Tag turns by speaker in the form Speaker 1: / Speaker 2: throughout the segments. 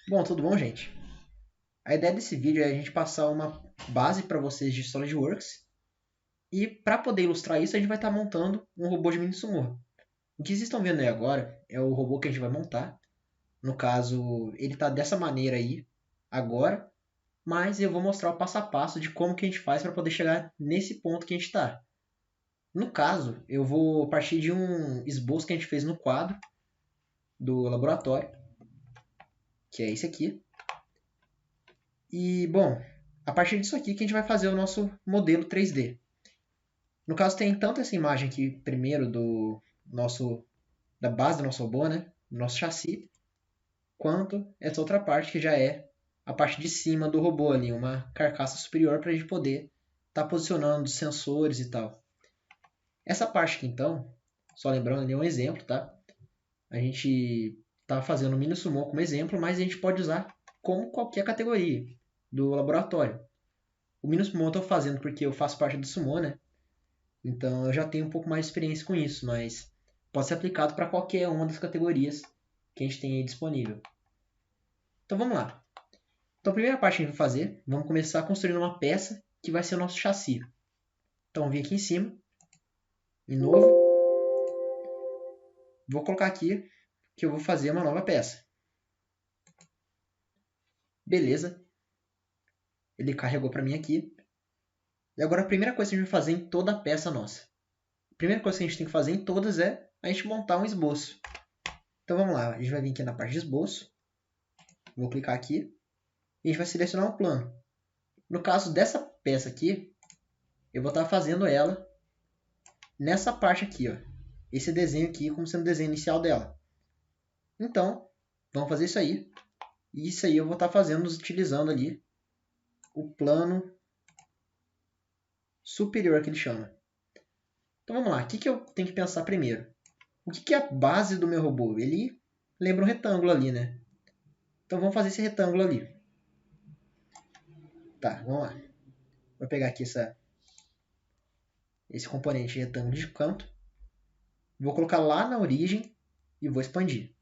Speaker 1: Bom, tudo bom, gente? A ideia desse vídeo é a gente passar uma base para vocês de SolidWorks e para poder ilustrar isso a gente vai estar montando um robô de mini sumô. O que vocês estão vendo aí agora é o robô que a gente vai montar. No caso, ele está dessa maneira aí agora, mas eu vou mostrar o passo a passo de como que a gente faz para poder chegar nesse ponto que a gente está. No caso, eu vou partir de um esboço que a gente fez no quadro do laboratório, que é esse aqui. E, bom, a partir disso aqui que a gente vai fazer o nosso modelo 3D. No caso, tem tanto essa imagem aqui, primeiro, da base do nosso robô, né? Do nosso chassi, quanto essa outra parte que já é a parte de cima do robô ali, uma carcaça superior para a gente poder estar posicionando os sensores e tal. Essa parte aqui, então, só lembrando ali, é um exemplo, tá? A gente está fazendo o Mini Sumo como exemplo, mas a gente pode usar como qualquer categoria do laboratório. O Mini Sumo eu estou fazendo porque eu faço parte do Sumo, né? Então eu já tenho um pouco mais de experiência com isso, mas pode ser aplicado para qualquer uma das categorias que a gente tem aí disponível. Então vamos lá. Então a primeira parte que a gente vai fazer, vamos começar construindo uma peça que vai ser o nosso chassi. Então vou vir aqui em cima, em novo, vou colocar aqui que eu vou fazer uma nova peça. Beleza, ele carregou para mim aqui. E agora a primeira coisa que a gente vai fazer em toda a peça nossa. A primeira coisa que a gente tem que fazer em todas é a gente montar um esboço. Então vamos lá, a gente vai vir aqui na parte de esboço, vou clicar aqui e a gente vai selecionar um plano. No caso dessa peça aqui, eu vou estar fazendo ela nessa parte aqui, ó. Esse desenho aqui como sendo o desenho inicial dela. Então, vamos fazer isso aí. E isso aí eu vou estar fazendo utilizando ali o plano superior que ele chama. Então vamos lá, o que eu tenho que pensar primeiro? O que é a base do meu robô? Ele lembra um retângulo ali, né? Então vamos fazer esse retângulo ali. Tá, vamos lá. Vou pegar aqui esse componente de retângulo de canto. Vou colocar lá na origem e vou expandir.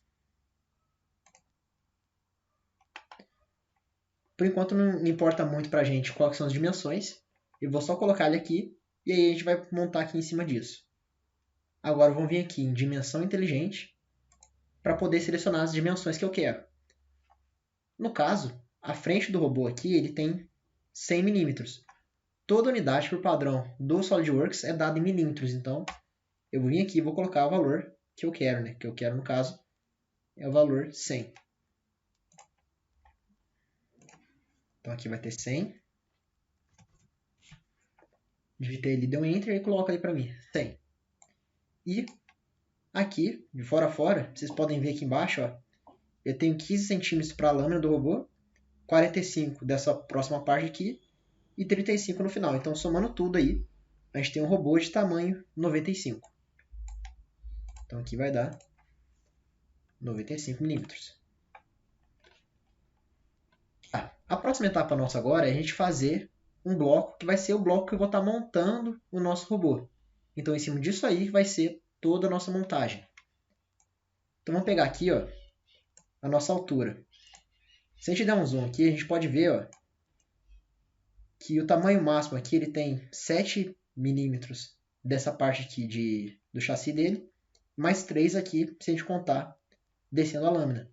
Speaker 1: Por enquanto não importa muito pra gente quais são as dimensões. Eu vou só colocar ele aqui e aí a gente vai montar aqui em cima disso. Agora vamos vir aqui em dimensão inteligente para poder selecionar as dimensões que eu quero. No caso, a frente do robô aqui ele tem 100 milímetros. Toda unidade por padrão do SolidWorks é dada em milímetros, então eu vou vir aqui e vou colocar o valor que eu quero, né? Que eu quero no caso é o valor 100. Então aqui vai ter 100. Digitei ali, deu um Enter e coloca ali para mim, 100. E aqui, de fora a fora, vocês podem ver aqui embaixo, ó, eu tenho 15 centímetros para a lâmina do robô, 45 dessa próxima parte aqui e 35 no final. Então, somando tudo aí, a gente tem um robô de tamanho 95. Então, aqui vai dar 95 milímetros. A próxima etapa nossa agora é a gente fazer um bloco que vai ser o bloco que eu vou estar montando o nosso robô. Então, em cima disso aí vai ser toda a nossa montagem. Então, vamos pegar aqui ó, a nossa altura. Se a gente der um zoom aqui, a gente pode ver ó, que o tamanho máximo aqui ele tem 7 milímetros dessa parte aqui do chassi dele, mais 3 aqui, se a gente contar, descendo a lâmina.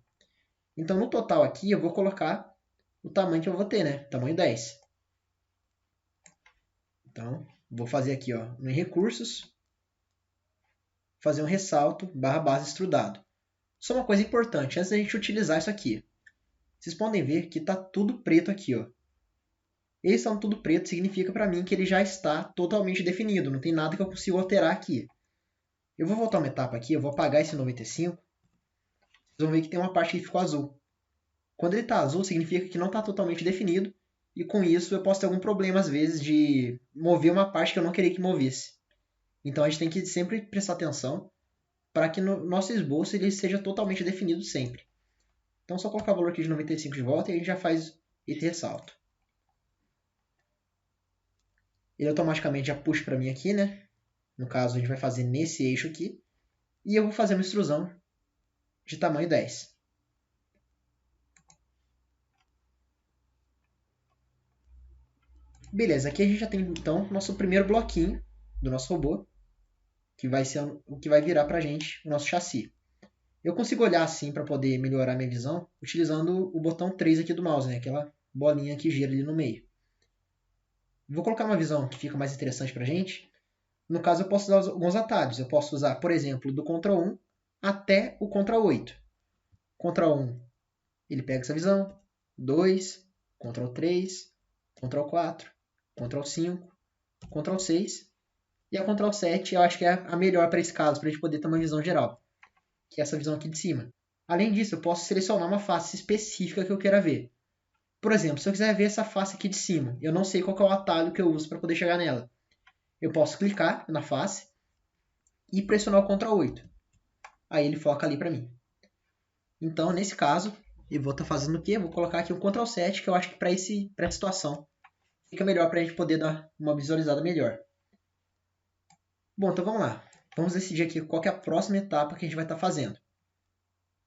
Speaker 1: Então, no total aqui, eu vou colocar o tamanho que eu vou ter, né? Tamanho 10. Então, vou fazer aqui ó, em recursos, fazer um ressalto, /base extrudado. Só uma coisa importante, antes da gente utilizar isso aqui. Vocês podem ver que está tudo preto aqui, ó. Esse estando tudo preto significa para mim que ele já está totalmente definido, não tem nada que eu consiga alterar aqui. Eu vou voltar uma etapa aqui, eu vou apagar esse 95. Vocês vão ver que tem uma parte que ficou azul. Quando ele está azul, significa que não está totalmente definido, e com isso eu posso ter algum problema às vezes de mover uma parte que eu não queria que movesse. Então a gente tem que sempre prestar atenção para que no nosso esboço ele seja totalmente definido sempre. Então só colocar o valor aqui de 95 de volta e a gente já faz esse ressalto. Ele automaticamente já puxa para mim aqui, né? No caso, a gente vai fazer nesse eixo aqui. E eu vou fazer uma extrusão de tamanho 10. Beleza, aqui a gente já tem então nosso primeiro bloquinho do nosso robô, que vai ser o que vai virar pra gente o nosso chassi. Eu consigo olhar assim para poder melhorar minha visão utilizando o botão 3 aqui do mouse, né? Aquela bolinha que gira ali no meio. Vou colocar uma visão que fica mais interessante pra gente. No caso, eu posso usar alguns atalhos. Eu posso usar, por exemplo, do Ctrl 1 até o Ctrl 8. Ctrl 1, ele pega essa visão. 2, Ctrl 3, Ctrl 4, Ctrl 5, Ctrl 6. E a Ctrl 7 eu acho que é a melhor para esse caso, para a gente poder ter uma visão geral, que é essa visão aqui de cima. Além disso, eu posso selecionar uma face específica que eu queira ver. Por exemplo, se eu quiser ver essa face aqui de cima, eu não sei qual é o atalho que eu uso para poder chegar nela. Eu posso clicar na face e pressionar o Ctrl 8. Aí ele foca ali para mim. Então, nesse caso, eu vou estar fazendo o quê? Eu vou colocar aqui o Ctrl 7, que eu acho que para essa situação fica melhor para a gente poder dar uma visualizada melhor. Bom, então vamos lá. Vamos decidir aqui qual é a próxima etapa que a gente vai estar fazendo.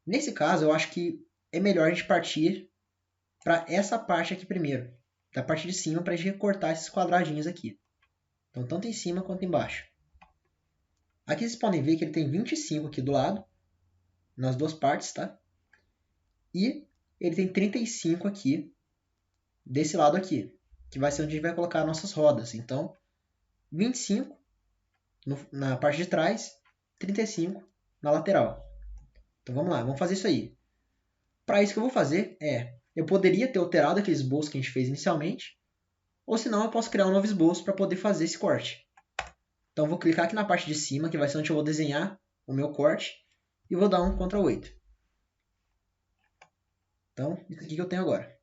Speaker 1: Nesse caso, eu acho que é melhor a gente partir para essa parte aqui primeiro, da parte de cima, para a gente recortar esses quadradinhos aqui. Então, tanto em cima quanto embaixo. Aqui vocês podem ver que ele tem 25 aqui do lado, nas duas partes, tá? E ele tem 35 aqui, desse lado aqui, que vai ser onde a gente vai colocar nossas rodas. Então, 25 na parte de trás, 35 na lateral. Então, vamos lá, vamos fazer isso aí. Para isso que eu vou fazer eu poderia ter alterado aquele esboço que a gente fez inicialmente, ou senão eu posso criar um novo esboço para poder fazer esse corte. Então eu vou clicar aqui na parte de cima, que vai ser onde eu vou desenhar o meu corte, e vou dar um Ctrl 8. Então, isso aqui que eu tenho agora.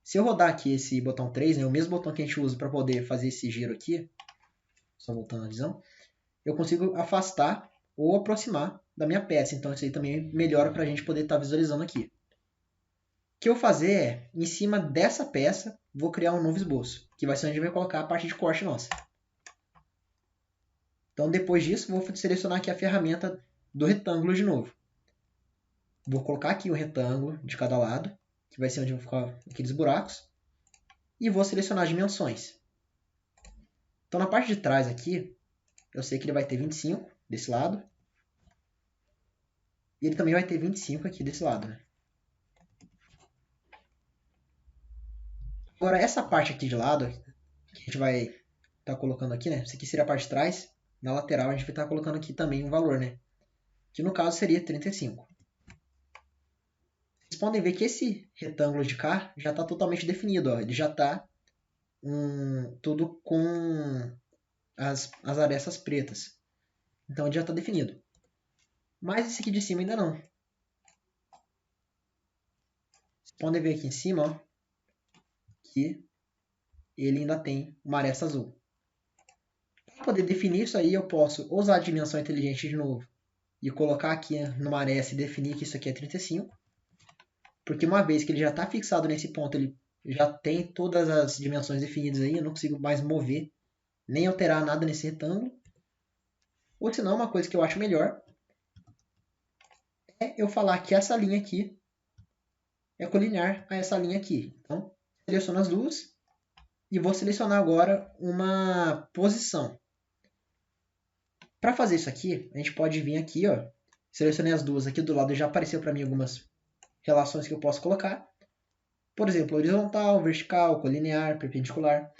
Speaker 1: Se eu rodar aqui esse botão 3, né, o mesmo botão que a gente usa para poder fazer esse giro aqui, só voltando a visão, eu consigo afastar ou aproximar da minha peça. Então isso aí também melhora para a gente poder estar visualizando aqui. O que eu vou fazer é, em cima dessa peça, vou criar um novo esboço, que vai ser onde a gente vai colocar a parte de corte nossa. Então, depois disso, vou selecionar aqui a ferramenta do retângulo de novo. Vou colocar aqui o retângulo de cada lado, que vai ser onde vão ficar aqueles buracos. E vou selecionar as dimensões. Então, na parte de trás aqui, eu sei que ele vai ter 25 desse lado. E ele também vai ter 25 aqui desse lado, né? Agora, essa parte aqui de lado, que a gente vai estar colocando aqui, né? Isso aqui seria a parte de trás. Na lateral, a gente vai estar colocando aqui também um valor, né? Que no caso seria 35. Vocês podem ver que esse retângulo de cá já está totalmente definido. Ó. Ele já está tudo com as arestas pretas. Então ele já está definido. Mas esse aqui de cima ainda não. Vocês podem ver aqui em cima ó, que ele ainda tem uma aresta azul. Para poder definir isso aí, eu posso usar a dimensão inteligente de novo e colocar aqui numa aresta e definir que isso aqui é 35. Porque uma vez que ele já está fixado nesse ponto, ele já tem todas as dimensões definidas aí, eu não consigo mais mover, nem alterar nada nesse retângulo. Ou senão, uma coisa que eu acho melhor é eu falar que essa linha aqui é colinear a essa linha aqui. Então, seleciono as duas e vou selecionar agora uma posição. Para fazer isso aqui, a gente pode vir aqui, ó, selecionei as duas aqui do lado, já apareceu para mim algumas relações que eu posso colocar. Por exemplo, horizontal, vertical, colinear, perpendicular.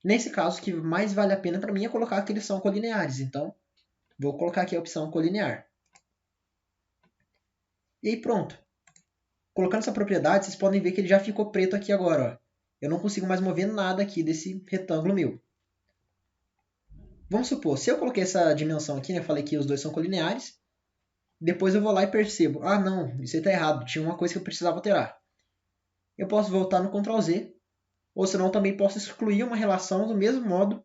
Speaker 1: Nesse caso, o que mais vale a pena para mim é colocar que eles são colineares. Então, vou colocar aqui a opção colinear. E aí pronto. Colocando essa propriedade, vocês podem ver que ele já ficou preto aqui agora. Ó. Eu não consigo mais mover nada aqui desse retângulo meu. Vamos supor, se eu coloquei essa dimensão aqui, né, eu falei que os dois são colineares. Depois eu vou lá e percebo. Ah, não, isso aí está errado. Tinha uma coisa que eu precisava alterar. Eu posso voltar no Ctrl Z. Ou senão também posso excluir uma relação do mesmo modo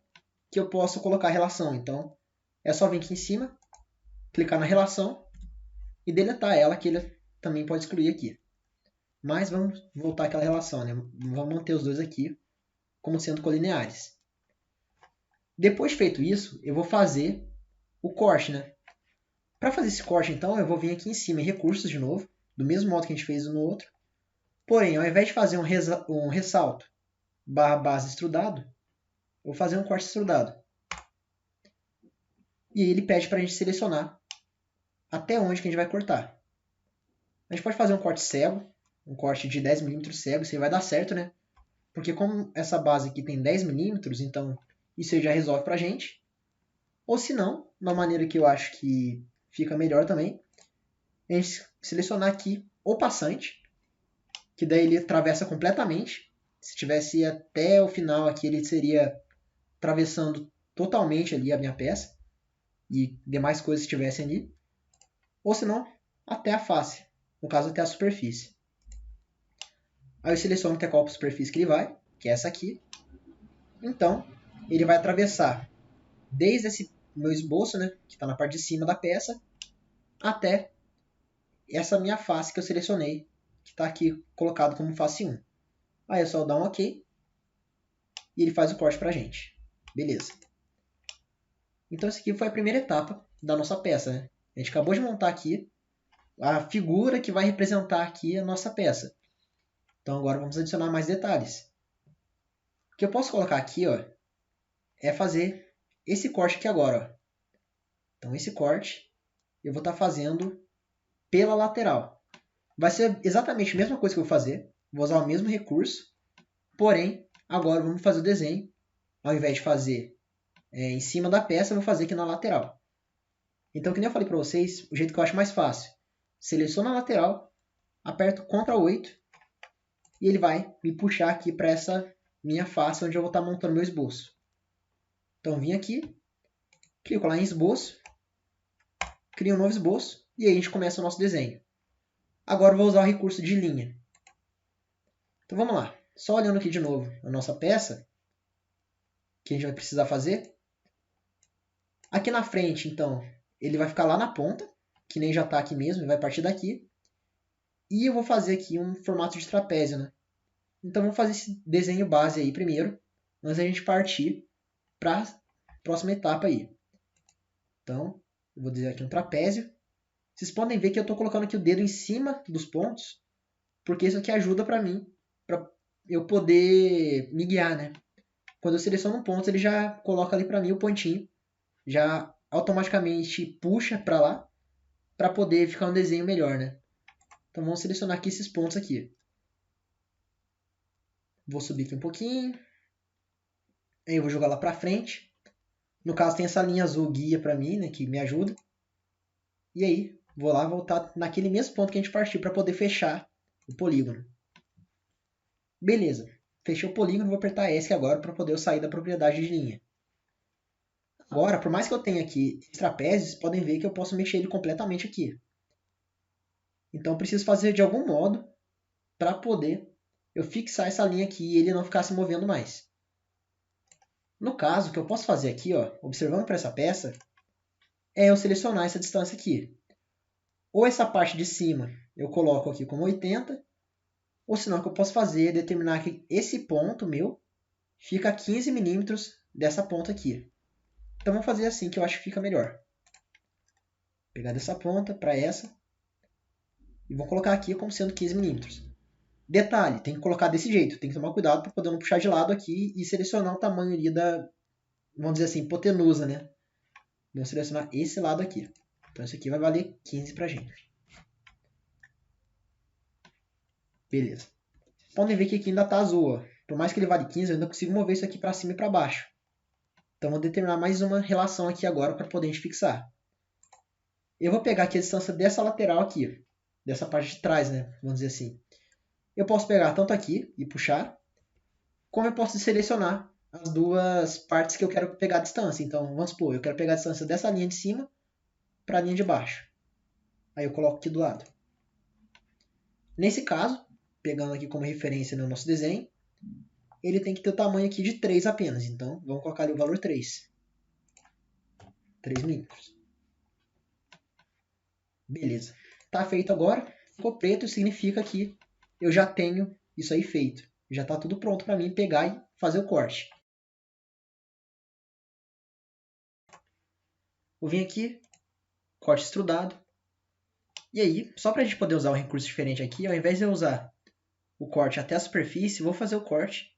Speaker 1: que eu posso colocar a relação. Então, é só vir aqui em cima, clicar na relação e deletar ela, que ele também pode excluir aqui. Mas vamos voltar àquela relação, né? Vamos manter os dois aqui como sendo colineares. Depois de feito isso, eu vou fazer o corte, né? Para fazer esse corte, então, eu vou vir aqui em cima em recursos de novo, do mesmo modo que a gente fez no outro. Porém, ao invés de fazer um ressalto /base extrudado, vou fazer um corte extrudado. E aí ele pede para a gente selecionar até onde que a gente vai cortar. A gente pode fazer um corte cego, um corte de 10 mm cego, isso aí vai dar certo, né? Porque como essa base aqui tem 10 mm, então isso aí já resolve pra gente. Ou se não, uma maneira que eu acho que fica melhor também, é a gente selecionar aqui o passante, que daí ele atravessa completamente. Se tivesse até o final aqui, ele seria atravessando totalmente ali a minha peça e demais coisas que estivessem ali. Ou se não, até a face, no caso até a superfície. Aí eu seleciono até qual superfície que ele vai, que é essa aqui. Então, ele vai atravessar desde esse meu esboço, né, que está na parte de cima da peça, até essa minha face que eu selecionei, que está aqui colocado como face 1. Aí é só dar um OK e ele faz o corte para a gente. Beleza. Então, essa aqui foi a primeira etapa da nossa peça, né? A gente acabou de montar aqui a figura que vai representar aqui a nossa peça. Então, agora vamos adicionar mais detalhes. O que eu posso colocar aqui, ó, é fazer esse corte aqui agora. Ó. Então, esse corte eu vou estar fazendo pela lateral. Vai ser exatamente a mesma coisa que eu vou fazer. Vou usar o mesmo recurso. Porém, agora vamos fazer o desenho. Ao invés de fazer em cima da peça, eu vou fazer aqui na lateral. Então, que nem eu falei para vocês, o jeito que eu acho mais fácil. Seleciono a lateral, aperto Ctrl 8 e ele vai me puxar aqui para essa minha face onde eu vou estar montando meu esboço. Então, vim aqui, clico lá em esboço, crio um novo esboço e aí a gente começa o nosso desenho. Agora eu vou usar o recurso de linha. Então vamos lá. Só olhando aqui de novo a nossa peça, que a gente vai precisar fazer. Aqui na frente, então, ele vai ficar lá na ponta, que nem já está aqui mesmo, ele vai partir daqui. E eu vou fazer aqui um formato de trapézio, né? Então vamos fazer esse desenho base aí primeiro, antes da gente partir para a próxima etapa aí. Então, eu vou desenhar aqui um trapézio. Vocês podem ver que eu estou colocando aqui o dedo em cima dos pontos, porque isso aqui ajuda para mim, para eu poder me guiar, né? Quando eu seleciono um ponto, ele já coloca ali para mim o pontinho, já automaticamente puxa para lá, para poder ficar um desenho melhor, né? Então vamos selecionar aqui esses pontos aqui. Vou subir aqui um pouquinho. Aí eu vou jogar lá para frente. No caso tem essa linha azul guia para mim, né, que me ajuda. E aí vou lá voltar naquele mesmo ponto que a gente partiu para poder fechar o polígono. Beleza. Fechei o polígono, vou apertar ESC agora para poder eu sair da propriedade de linha. Agora, por mais que eu tenha aqui esses trapézios, vocês podem ver que eu posso mexer ele completamente aqui. Então, eu preciso fazer de algum modo para poder eu fixar essa linha aqui e ele não ficar se movendo mais. No caso, o que eu posso fazer aqui, ó, observando para essa peça, é eu selecionar essa distância aqui. Ou essa parte de cima eu coloco aqui como 80, ou senão o que eu posso fazer é determinar que esse ponto meu fica a 15 milímetros dessa ponta aqui. Então, vamos fazer assim que eu acho que fica melhor. Pegar dessa ponta para essa e vou colocar aqui como sendo 15 milímetros. Detalhe, tem que colocar desse jeito, tem que tomar cuidado para poder não puxar de lado aqui e selecionar o tamanho ali da, vamos dizer assim, hipotenusa, né? Vou selecionar esse lado aqui. Então, esse aqui vai valer 15 para a gente. Beleza. Podem ver que aqui ainda está azul. Ó. Por mais que ele vale 15, eu ainda consigo mover isso aqui para cima e para baixo. Então, vou determinar mais uma relação aqui agora para poder a gente fixar. Eu vou pegar aqui a distância dessa lateral aqui, dessa parte de trás, né? Vamos dizer assim. Eu posso pegar tanto aqui e puxar, como eu posso selecionar as duas partes que eu quero pegar a distância. Então, vamos supor, eu quero pegar a distância dessa linha de cima para a linha de baixo. Aí eu coloco aqui do lado. Nesse caso, pegando aqui como referência no nosso desenho, ele tem que ter o tamanho aqui de 3 apenas. Então, vamos colocar ali o valor 3. 3 milímetros. Beleza. Está feito agora. Ficou preto, significa que eu já tenho isso aí feito. Já está tudo pronto para mim pegar e fazer o corte. Vou vir aqui, corte extrudado. E aí, só para a gente poder usar um recurso diferente aqui, ao invés de eu usar o corte até a superfície, vou fazer o corte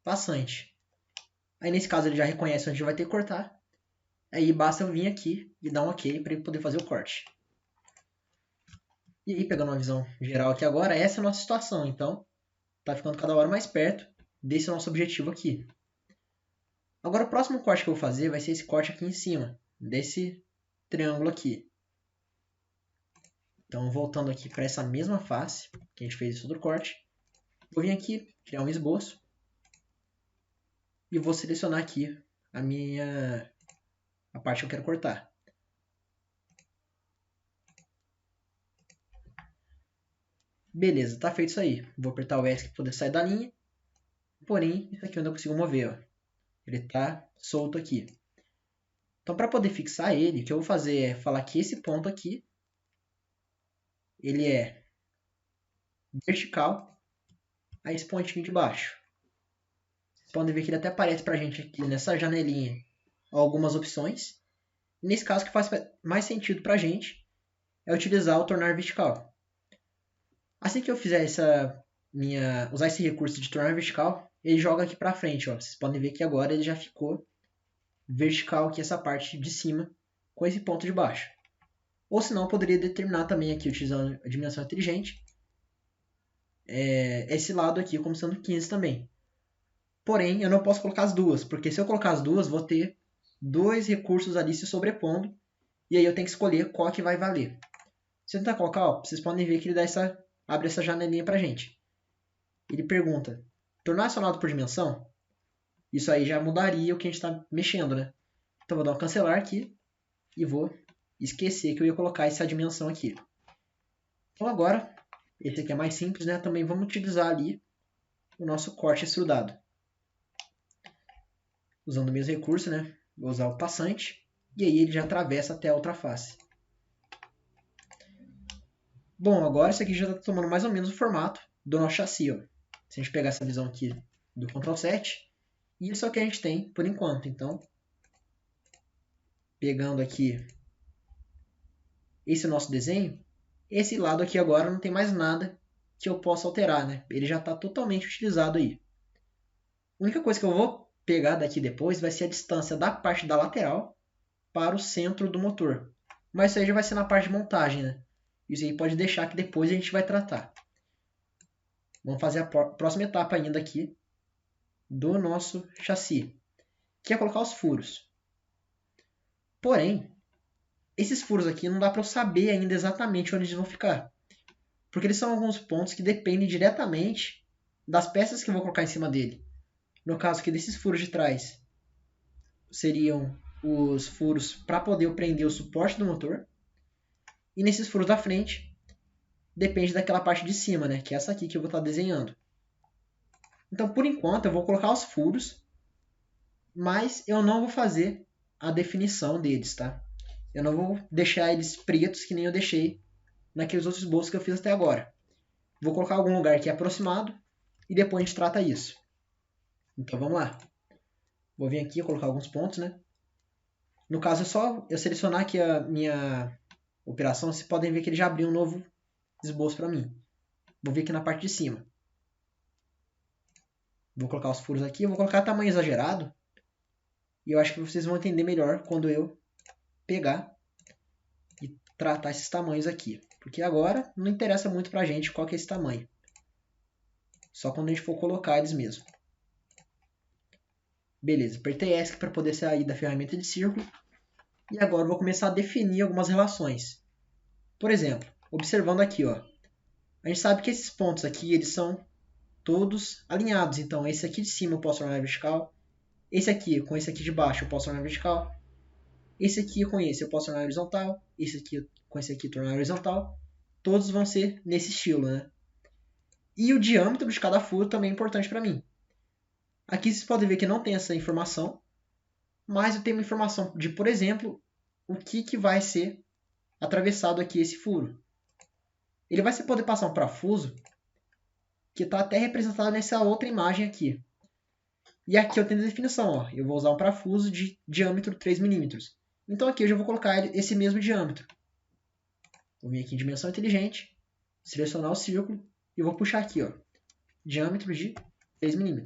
Speaker 1: passante. Aí nesse caso ele já reconhece onde vai ter que cortar. Aí basta eu vir aqui e dar um OK para ele poder fazer o corte. E aí, pegando uma visão geral aqui agora, essa é a nossa situação. Então, tá ficando cada hora mais perto desse nosso objetivo aqui. Agora o próximo corte que eu vou fazer vai ser esse corte aqui em cima, desse triângulo aqui. Então, voltando aqui para essa mesma face, que a gente fez isso do corte, vou vir aqui, criar um esboço, e vou selecionar aqui a parte que eu quero cortar. Beleza, tá feito isso aí. Vou apertar o S para poder sair da linha, porém, isso aqui eu não consigo mover, ó. Ele tá solto aqui. Então, para poder fixar ele, o que eu vou fazer é falar que esse ponto aqui, ele é vertical a esse pontinho de baixo. Vocês podem ver que ele até aparece para a gente aqui nessa janelinha algumas opções. Nesse caso, o que faz mais sentido para a gente é utilizar o tornar vertical. Assim que eu fizer usar esse recurso de tornar vertical, ele joga aqui para frente. Ó. Vocês podem ver que agora ele já ficou vertical aqui essa parte de cima com esse ponto de baixo. Ou senão, eu poderia determinar também aqui, utilizando a dimensão inteligente, esse lado aqui como sendo 15 também. Porém, eu não posso colocar as duas, porque se eu colocar as duas, vou ter dois recursos ali se sobrepondo, e aí eu tenho que escolher qual que vai valer. Se eu tentar colocar, ó, vocês podem ver que ele abre essa janelinha pra gente. Ele pergunta, tornar acionado por dimensão? Isso aí já mudaria o que a gente está mexendo, né? Então, vou dar um cancelar aqui e vou esquecer que eu ia colocar essa dimensão aqui. Então, agora, esse aqui é mais simples, né? Também vamos utilizar ali o nosso corte extrudado. Usando o mesmo recurso, né? Vou usar o passante. E aí ele já atravessa até a outra face. Bom, agora isso aqui já está tomando mais ou menos o formato do nosso chassi. Ó. Se a gente pegar essa visão aqui do Ctrl 7, isso é o que a gente tem por enquanto. Então, pegando aqui esse nosso desenho, esse lado aqui agora não tem mais nada que eu possa alterar, né? Ele já está totalmente utilizado aí. A única coisa que eu vou pegar daqui depois vai ser a distância da parte da lateral para o centro do motor. Mas isso aí já vai ser na parte de montagem, né? Isso aí pode deixar que depois a gente vai tratar. Vamos fazer a próxima etapa ainda aqui do nosso chassi, que é colocar os furos. Porém, esses furos aqui não dá para eu saber ainda exatamente onde eles vão ficar. Porque eles são alguns pontos que dependem diretamente das peças que eu vou colocar em cima dele. No caso aqui desses furos de trás, seriam os furos para poder prender o suporte do motor. E nesses furos da frente, depende daquela parte de cima, né? Que é essa aqui que eu vou estar desenhando. Então, por enquanto, eu vou colocar os furos, mas eu não vou fazer a definição deles, tá? Eu não vou deixar eles pretos que nem eu deixei naqueles outros esboços que eu fiz até agora. Vou colocar algum lugar que é aproximado e depois a gente trata isso. Então, vamos lá. Vou vir aqui e colocar alguns pontos, né? No caso, é só eu selecionar aqui a minha operação. Vocês podem ver que ele já abriu um novo esboço para mim. Vou vir aqui na parte de cima. Vou colocar os furos aqui. Eu vou colocar tamanho exagerado. E eu acho que vocês vão entender melhor quando eu pegar e tratar esses tamanhos aqui. Porque agora não interessa muito pra gente qual que é esse tamanho. Só quando a gente for colocar eles mesmo. Beleza, apertei ESC para poder sair da ferramenta de círculo. E agora eu vou começar a definir algumas relações. Por exemplo, observando aqui, ó, a gente sabe que esses pontos aqui eles são todos alinhados. Então, esse aqui de cima eu posso tornar vertical. Esse aqui com esse aqui de baixo eu posso tornar vertical. Esse aqui com esse eu posso tornar horizontal. Esse aqui com esse aqui tornar horizontal. Todos vão ser nesse estilo, né? E o diâmetro de cada furo também é importante para mim. Aqui vocês podem ver que não tem essa informação, mas eu tenho uma informação de, por exemplo, o que vai ser atravessado aqui esse furo. Ele vai poder passar um parafuso que está até representado nessa outra imagem aqui. E aqui eu tenho a definição, ó, eu vou usar um parafuso de diâmetro 3 mm. Então aqui eu já vou colocar esse mesmo diâmetro. Vou vir aqui em dimensão inteligente, selecionar o círculo e vou puxar aqui, ó, diâmetro de 3 mm.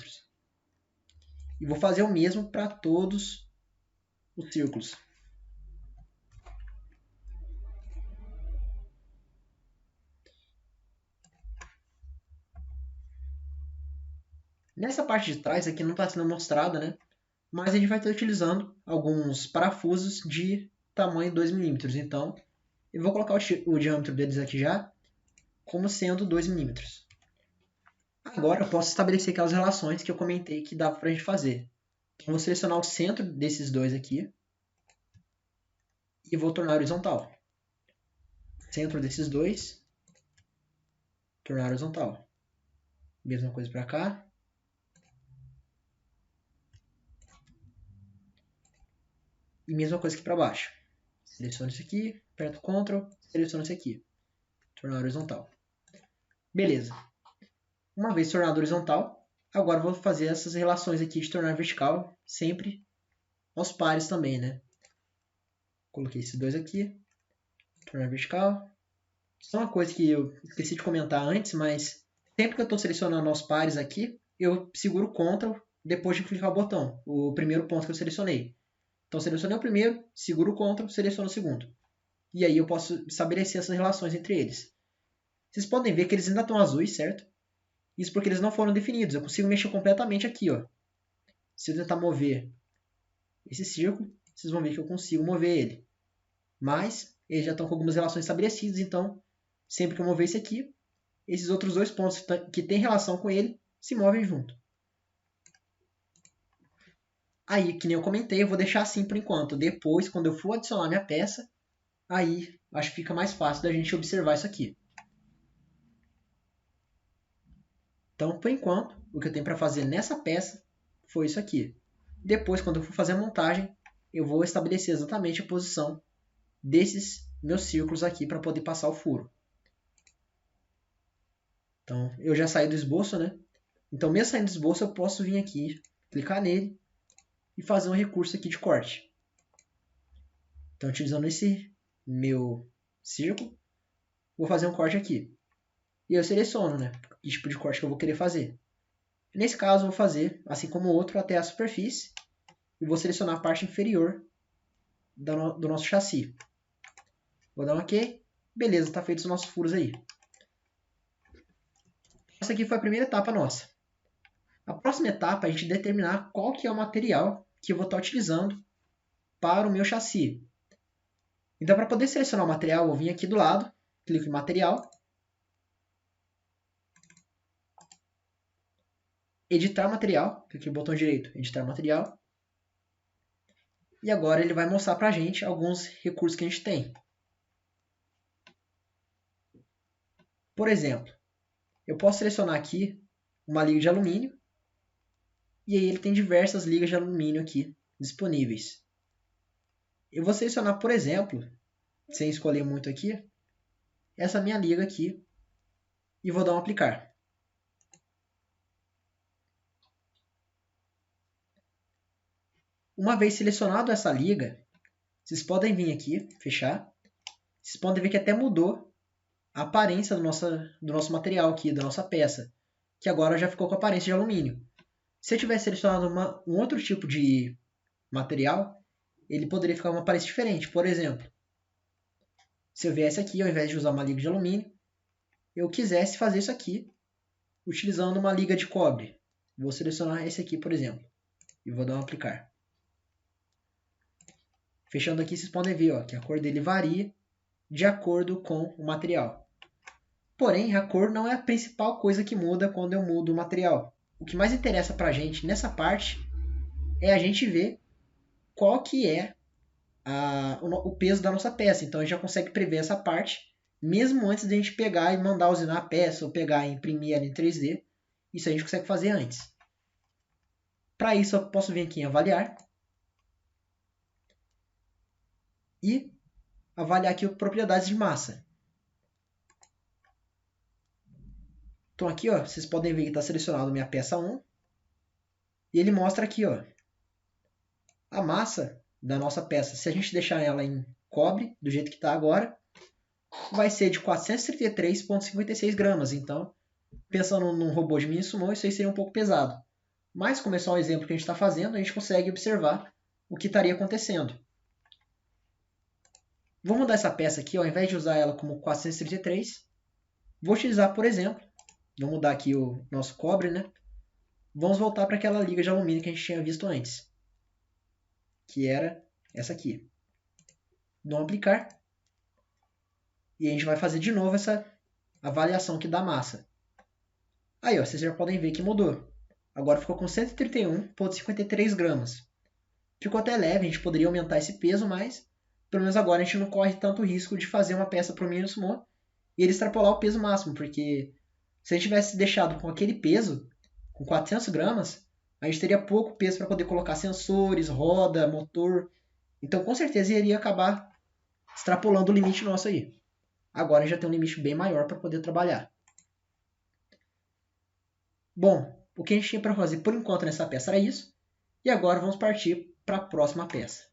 Speaker 1: E vou fazer o mesmo para todos os círculos. Nessa parte de trás aqui não está sendo mostrada, né? Mas a gente vai estar utilizando alguns parafusos de tamanho 2 milímetros. Então, eu vou colocar o diâmetro deles aqui já como sendo 2 milímetros. Agora eu posso estabelecer aquelas relações que eu comentei que dá para a gente fazer. Então, eu vou selecionar o centro desses dois aqui e vou tornar horizontal. Centro desses dois, tornar horizontal. Mesma coisa para cá. E mesma coisa aqui para baixo. Seleciono isso aqui, aperto Ctrl, seleciono isso aqui. Tornar horizontal. Beleza. Uma vez tornado horizontal, agora eu vou fazer essas relações aqui de tornar vertical, sempre aos pares também, né? Coloquei esses dois aqui, tornar vertical. Isso é uma coisa que eu esqueci de comentar antes, mas sempre que eu estou selecionando aos pares aqui, eu seguro Ctrl depois de clicar o botão, o primeiro ponto que eu selecionei. Então, selecionei o primeiro, seguro o Ctrl, seleciono o segundo. E aí eu posso estabelecer essas relações entre eles. Vocês podem ver que eles ainda estão azuis, certo? Isso porque eles não foram definidos. Eu consigo mexer completamente aqui, ó. Se eu tentar mover esse círculo, vocês vão ver que eu consigo mover ele. Mas eles já estão com algumas relações estabelecidas, então sempre que eu mover esse aqui, esses outros dois pontos que têm relação com ele se movem junto. Aí, que nem eu comentei, eu vou deixar assim por enquanto. Depois, quando eu for adicionar minha peça, aí acho que fica mais fácil da gente observar isso aqui. Então, por enquanto, o que eu tenho para fazer nessa peça foi isso aqui. Depois, quando eu for fazer a montagem, eu vou estabelecer exatamente a posição desses meus círculos aqui para poder passar o furo. Então, eu já saí do esboço, né? Então, mesmo saindo do esboço, eu posso vir aqui, clicar nele e fazer um recurso aqui de corte. Então, utilizando esse meu círculo, vou fazer um corte aqui. E eu seleciono, né? Que tipo de corte que eu vou querer fazer. Nesse caso, eu vou fazer, assim como o outro, até a superfície. E vou selecionar a parte inferior do nosso chassi. Vou dar um OK. Beleza, está feito os nossos furos aí. Essa aqui foi a primeira etapa nossa. A próxima etapa é a gente determinar qual que é o material que eu vou estar utilizando para o meu chassi. Então, para poder selecionar o material, eu vou vir aqui do lado, clico em material, editar material, clique no botão direito, editar material. E agora ele vai mostrar para a gente alguns recursos que a gente tem. Por exemplo, eu posso selecionar aqui uma liga de alumínio. E aí ele tem diversas ligas de alumínio aqui disponíveis. Eu vou selecionar, por exemplo, sem escolher muito aqui, essa minha liga aqui. E vou dar um aplicar. Uma vez selecionado essa liga, vocês podem vir aqui, fechar. Vocês podem ver que até mudou a aparência do nosso material aqui, da nossa peça. Que agora já ficou com a aparência de alumínio. Se eu tivesse selecionado um outro tipo de material, ele poderia ficar com uma aparência diferente. Por exemplo, se eu viesse aqui, ao invés de usar uma liga de alumínio, eu quisesse fazer isso aqui, utilizando uma liga de cobre. Vou selecionar esse aqui, por exemplo, e vou dar um aplicar. Fechando aqui, vocês podem ver ó, que a cor dele varia de acordo com o material. Porém, a cor não é a principal coisa que muda quando eu mudo o material. O que mais interessa para a gente nessa parte é a gente ver qual que é o peso da nossa peça. Então, a gente já consegue prever essa parte, mesmo antes de a gente pegar e mandar usinar a peça, ou pegar e imprimir ela em 3D. Isso a gente consegue fazer antes. Para isso, eu posso vir aqui em avaliar. E avaliar aqui propriedades de massa. Então aqui ó, vocês podem ver que está selecionado minha peça 1. E ele mostra aqui ó, a massa da nossa peça. Se a gente deixar ela em cobre, do jeito que está agora, vai ser de 433,56 gramas. Então, pensando num robô de mini sumo, isso aí seria um pouco pesado. Mas como é só um exemplo que a gente está fazendo, a gente consegue observar o que estaria acontecendo. Vou mudar essa peça aqui, ao invés de usar ela como 433, vou utilizar, por exemplo, vou mudar aqui o nosso cobre, né? Vamos voltar para aquela liga de alumínio que a gente tinha visto antes, que era essa aqui. Não aplicar. E a gente vai fazer de novo essa avaliação aqui da massa. Aí, ó, vocês já podem ver que mudou. Agora ficou com 131,53 gramas. Ficou até leve, a gente poderia aumentar esse peso, mas pelo menos agora a gente não corre tanto risco de fazer uma peça para o mini sumo e ele extrapolar o peso máximo, porque se a gente tivesse deixado com aquele peso, com 400 gramas, a gente teria pouco peso para poder colocar sensores, roda, motor. Então com certeza iria acabar extrapolando o limite nosso aí. Agora a gente já tem um limite bem maior para poder trabalhar. Bom, o que a gente tinha para fazer por enquanto nessa peça era isso. E agora vamos partir para a próxima peça.